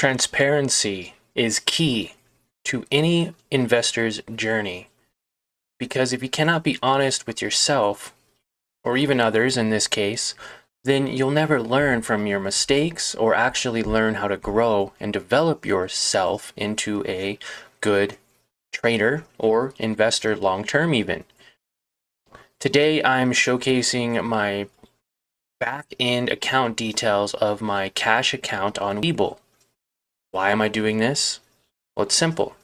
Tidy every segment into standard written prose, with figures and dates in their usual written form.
Transparency is key to any investor's journey because if you cannot be honest with yourself or even others in this case, then you'll never learn from your mistakes or actually learn how to grow and develop yourself into a good trader or investor long term even. Today I'm showcasing my back end account details of my cash account on Webull. Why am I doing this? Well, it's simple.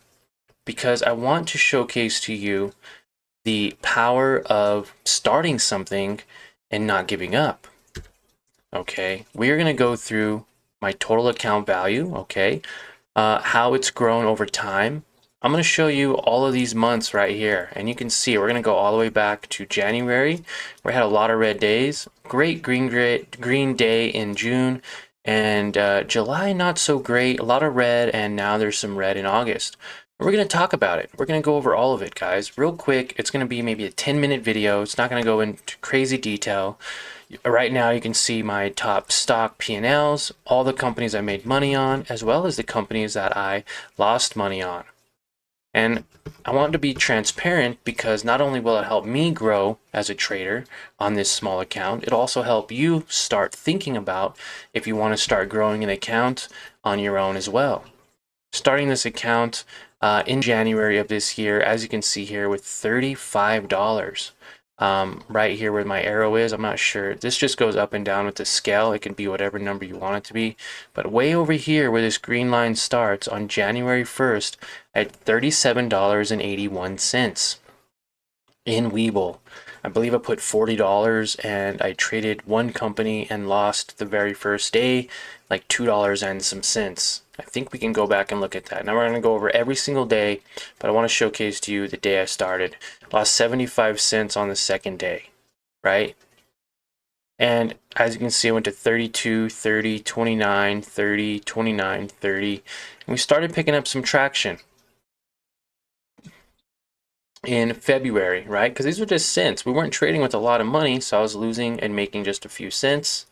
Because I want to showcase to you the power of starting something and not giving up. Okay, we are going to go through my total account value, okay, how it's grown over time. I'm going to show you all of these months right here, and you can see we're going to go all the way back to January. We had a lot of red days, great green day in June, and July not so great, a lot of red, and now there's some red in August. We're going to talk about it. We're going to go over all of it, guys, real quick. It's going to be maybe a 10-minute video. It's not going to go into crazy detail. Right now you can see my top stock P&Ls, all the companies I made money on, as well as the companies that I lost money on. And I want to be transparent because not only will it help me grow as a trader on this small account, it'll also help you start thinking about if you want to start growing an account on your own as well. Starting this account in January of this year, as you can see here, with $35. Right here where my arrow is, I'm not sure. This just goes up and down with the scale. It can be whatever number you want it to be. But way over here where this green line starts on January 1st at $37.81 in Webull. I believe I put $40 and I traded one company and lost the very first day like $2 and some cents. I think we can go back and look at that. Now we're going to go over every single day, but I want to showcase to you the day I started. Lost 75 cents on the second day, right? And as you can see, I went to 32, 30, 29, 30, 29, 30, and we started picking up some traction in February, right? Because these were just cents. We weren't trading with a lot of money, so I was losing and making just a few cents.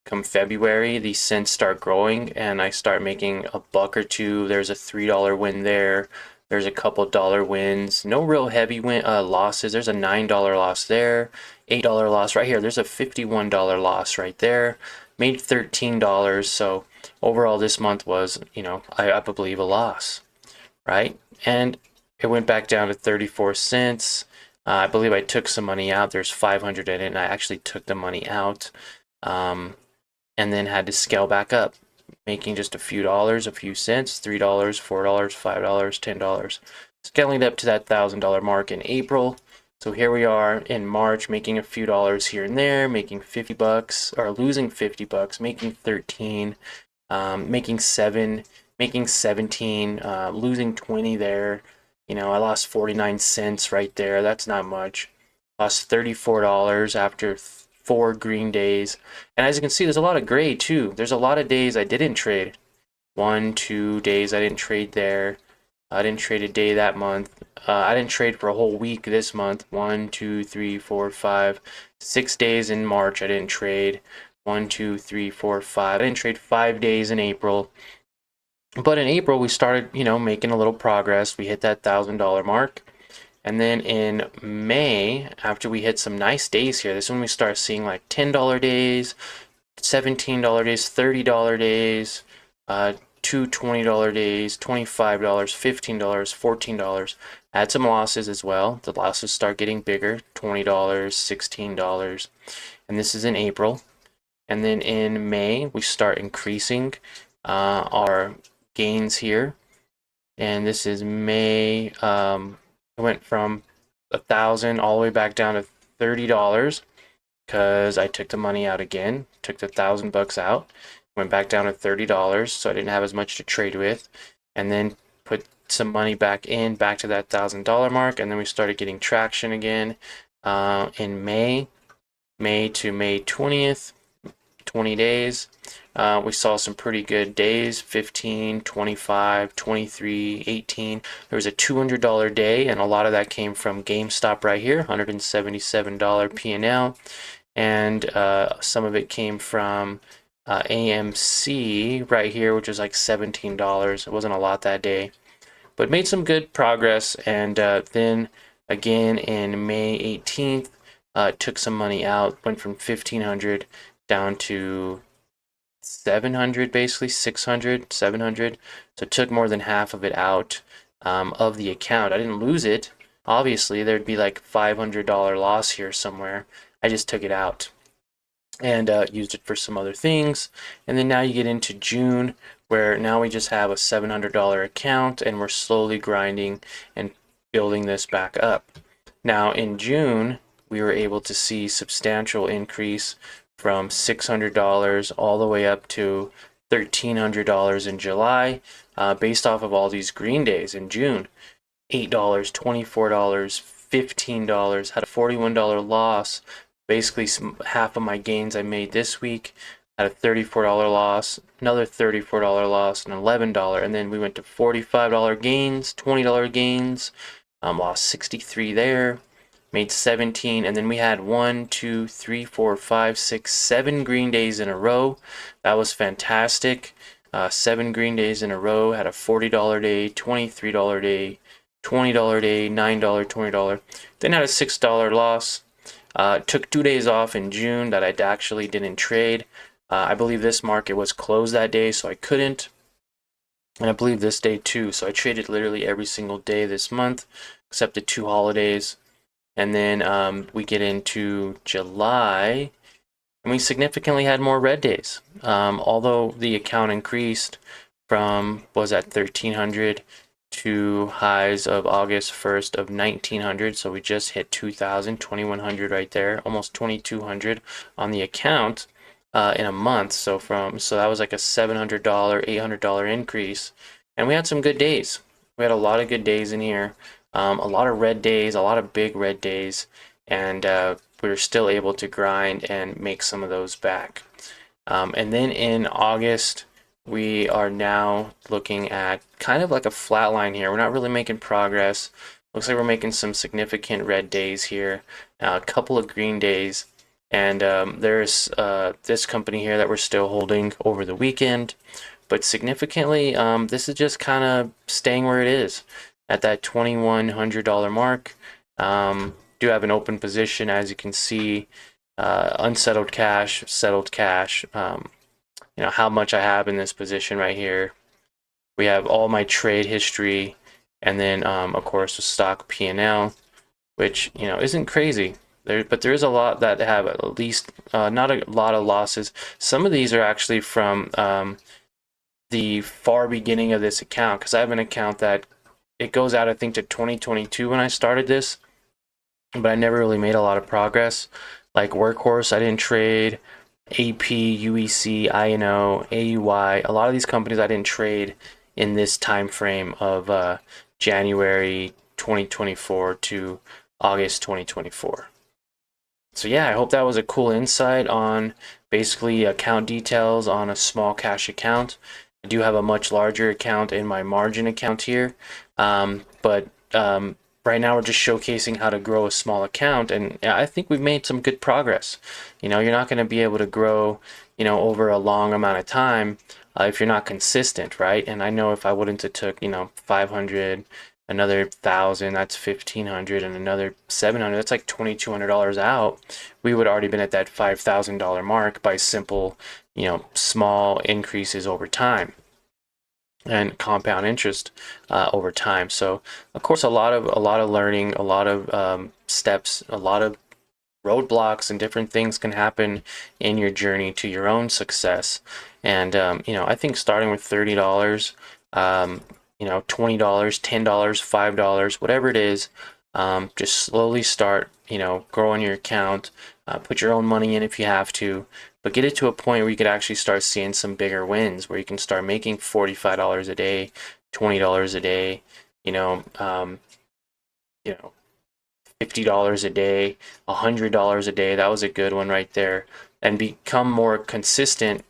Come February, these cents start growing and I start making a buck or two. There's a $3 win there. There's a couple dollar wins. No real heavy losses. There's a $9 loss there. $8 loss right here. There's a $51 loss right there. Made $13. So overall this month was, I believe a loss, right? And it went back down to 34 cents. I believe I took some money out. There's 500 in it and I actually took the money out. And then had to scale back up, making just a few dollars, a few cents, $3, $4, $5, $10, scaling up to that $1,000 mark in April. So here we are in March, making a few dollars here and there, making 50 bucks, or losing 50 bucks, making 13, making 7, making 17, losing 20 there. I lost 49 cents right there. That's not much. Lost $34 after 4 green days. And as you can see, there's a lot of gray too. There's a lot of days I didn't trade. 1, 2 days I didn't trade there. I didn't trade a day that month. I didn't trade for a whole week this month. 1, 2, 3, 4, 5, 6 days in March I didn't trade. 1, 2, 3, 4, 5. I didn't trade 5 days in April. But in April we started, making a little progress. We hit that $1,000 mark. And then in May, after we hit some nice days here, this is when we start seeing like $10 days, $17 days, $30 days, two $20 days, $25, $15, $14. I had some losses as well. The losses start getting bigger, $20, $16. And this is in April. And then in May, we start increasing our gains here. And this is May. I went from 1,000 all the way back down to $30 because I took the money out again, took the $1,000 out, went back down to $30, so I didn't have as much to trade with, and then put some money back to that $1,000 mark, and then we started getting traction again in May to May 20th, 20 days. We saw some pretty good days, 15, 25, 23, 18. There was a $200 day, and a lot of that came from GameStop right here, $177 P&L. And some of it came from AMC right here, which is like $17. It wasn't a lot that day, but made some good progress. And then again in May 18th, took some money out, went from 1500 down to 700, basically 600, 700. So took more than half of it out of the account. I didn't lose it. Obviously, there'd be like $500 loss here somewhere. I just took it out and used it for some other things. And then now you get into June, where now we just have a $700 account and we're slowly grinding and building this back up. Now in June, we were able to see substantial increase from $600 all the way up to $1,300 in July, based off of all these green days in June. $8, $24, $15, had a $41 loss. Basically, half of my gains I made this week. Had a $34 loss, another $34 loss, and $11, and then we went to $45 gains, $20 gains. Lost 63 there, made 17, and then we had 1, 2, 3, 4, 5, 6, 7 green days in a row. That was fantastic. 7 green days in a row. Had a $40 day, $23 day, $20 day, $9, $20. Then had a $6 loss. Took 2 days off in June that I actually didn't trade. I believe this market was closed that day, so I couldn't. And I believe this day too. So I traded literally every single day this month, except the 2 holidays. And then we get into July, and we significantly had more red days. Although the account increased from, was at 1,300 to highs of August 1st of 1,900. So we just hit 2,000, 2,100 right there, almost 2,200 on the account in a month. So that was like a $700, $800 increase. And we had some good days. We had a lot of good days in here. A lot of red days, a lot of big red days, and we were still able to grind and make some of those back. And then in August, we are now looking at kind of like a flat line here. We're not really making progress. Looks like we're making some significant red days here, a couple of green days, and there's this company here that we're still holding over the weekend. But significantly, this is just kind of staying where it is at that $2,100 mark. Do have an open position, as you can see, unsettled cash, settled cash. You know how much I have in this position right here. We have all my trade history, and then of course the stock P&L, which isn't crazy. But there is a lot that have at least not a lot of losses. Some of these are actually from the far beginning of this account, because I have an account that it goes out, I think, to 2022 when I started this, but I never really made a lot of progress. Like Workhorse, I didn't trade. AP, UEC, INO, AUY, a lot of these companies I didn't trade in this time frame of January 2024 to August 2024. So yeah, I hope that was a cool insight on basically account details on a small cash account. I do have a much larger account in my margin account here, but right now we're just showcasing how to grow a small account, and I think we've made some good progress. You're not going to be able to grow, over a long amount of time if you're not consistent, right? And I know if I wouldn't have took, 500, another 1,000, that's 1,500, and another 700, that's like $2,200 out, we would already been at that $5,000 mark by simple, small increases over time and compound interest over time. So of course a lot of learning, a lot of steps, a lot of roadblocks and different things can happen in your journey to your own success. And I think starting with $30, $20, $10, $5, whatever it is, just slowly start, growing your account, put your own money in if you have to, but get it to a point where you could actually start seeing some bigger wins, where you can start making $45 a day, $20 a day, $50 a day, $100 a day. That was a good one right there, and become more consistent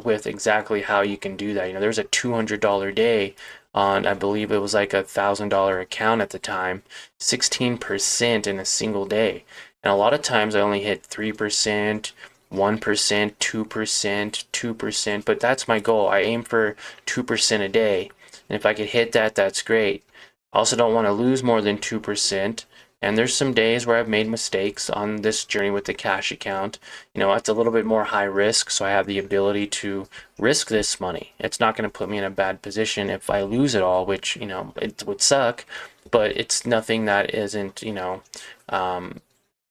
with exactly how you can do that. There's a $200 day on, I believe it was like $1,000 account at the time, 16% in a single day. And a lot of times I only hit 3%, 1%, 2%, 2%, but that's my goal. I aim for 2% a day. And if I could hit that, that's great. I also don't want to lose more than 2%. And there's some days where I've made mistakes on this journey with the cash account. You know, it's a little bit more high risk, so I have the ability to risk this money. It's not going to put me in a bad position if I lose it all, which, you know, it would suck, but it's nothing that isn't, you know,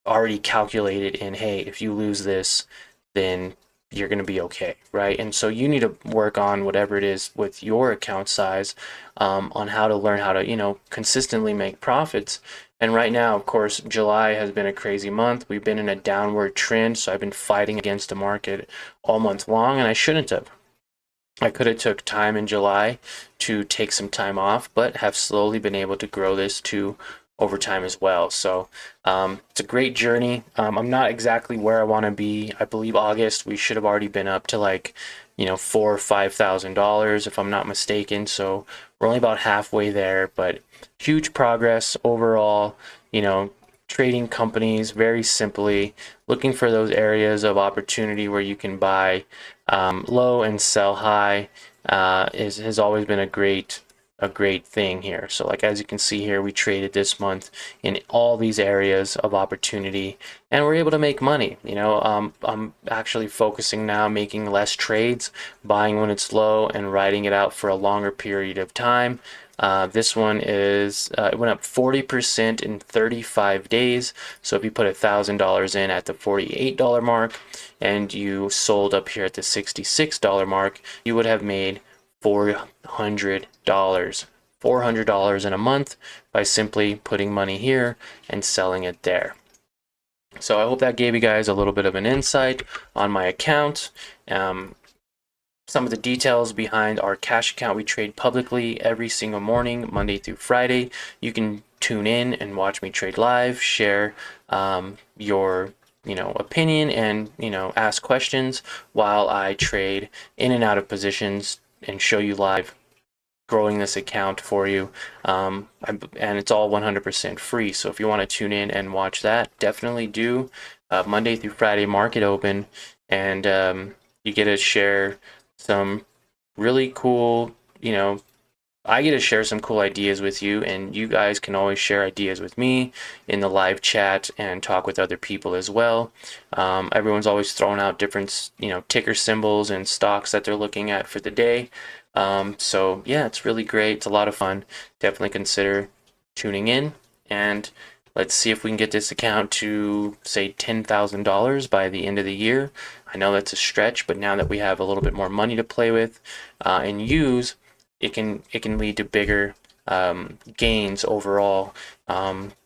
already calculated in, hey, if you lose this, then you're going to be okay, right? And so you need to work on whatever it is with your account size, on how to learn how to, you know, consistently make profits. And right now, of course, July has been a crazy month. We've been in a downward trend, so I've been fighting against the market all month long, and I shouldn't have. I could have took time in July to take some time off, but have slowly been able to grow this to over time as well. So it's a great journey. I'm not exactly where I want to be. I believe August we should have already been up to like, you know, $4,000 or $5,000 if I'm not mistaken. So we're only about halfway there, but huge progress overall. You know, trading companies very simply, looking for those areas of opportunity where you can buy low and sell high has always been a great thing here. So like as you can see here, we traded this month in all these areas of opportunity and we're able to make money. You know, I'm actually focusing now, making less trades, buying when it's low and riding it out for a longer period of time. This one is, it went up 40% in 35 days. So if you put $1,000 in at the $48 mark and you sold up here at the $66 mark, you would have made $400. $400 in a month by simply putting money here and selling it there. So I hope that gave you guys a little bit of an insight on my account. Some of the details behind our cash account. We trade publicly every single morning, Monday through Friday. You can tune in and watch me trade live, share your opinion and ask questions while I trade in and out of positions and show you live growing this account for you. And it's all 100% free. So if you want to tune in and watch that, definitely do. Monday through Friday market open, and you get to share some really cool, I get to share some cool ideas with you, and you guys can always share ideas with me in the live chat and talk with other people as well. Everyone's always throwing out different, ticker symbols and stocks that they're looking at for the day. So yeah, it's really great. It's a lot of fun. Definitely consider tuning in, and let's see if we can get this account to say $10,000 by the end of the year. I know that's a stretch, but now that we have a little bit more money to play with and use, it can lead to bigger gains overall.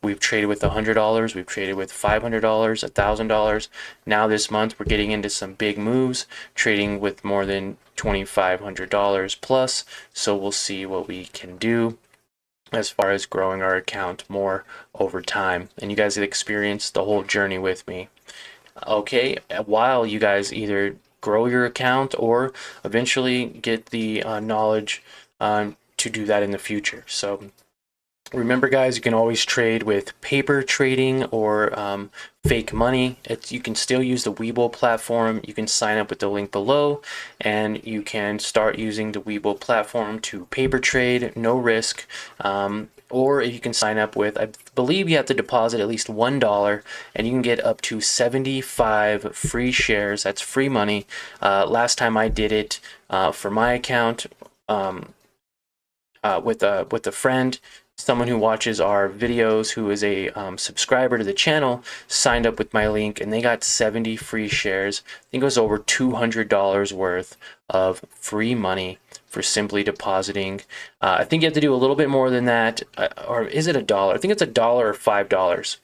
We've traded with $100, we've traded with $500, $1,000. Now this month we're getting into some big moves, trading with more than $2,500 plus. So we'll see what we can do as far as growing our account more over time. And you guys have experienced the whole journey with me. Okay, while you guys either grow your account or eventually get the knowledge to do that in the future. So remember, guys, you can always trade with paper trading or fake money. You can still use the Webull platform. You can sign up with the link below, and you can start using the Webull platform to paper trade, no risk. Or you can sign up with, I believe you have to deposit at least $1, and you can get up to 75 free shares. That's free money. Last time I did it for my account with a friend, someone who watches our videos, who is a subscriber to the channel, signed up with my link, and they got 70 free shares. I think it was over $200 worth of free money for simply depositing. I think you have to do a little bit more than that, or is it $1? I think it's $1 or $5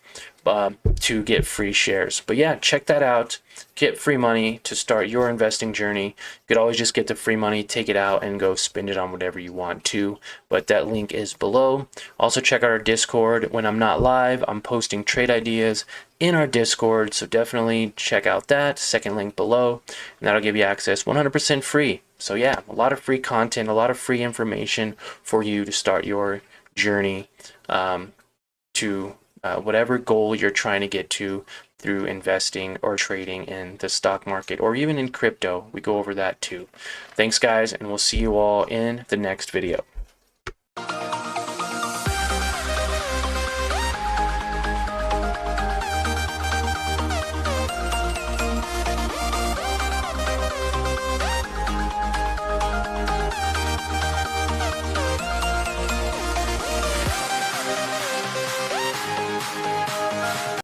to get free shares. But yeah, check that out. Get free money to start your investing journey. You could always just get the free money, take it out, and go spend it on whatever you want to. But that link is below. Also, check out our Discord. When I'm not live, I'm posting trade ideas in our Discord. So definitely check out that. Second link below. And that'll give you access 100% free. So yeah, a lot of free content, a lot of free information for you to start your journey to whatever goal you're trying to get to through investing or trading in the stock market or even in crypto. We go over that too. Thanks guys, and we'll see you all in the next video.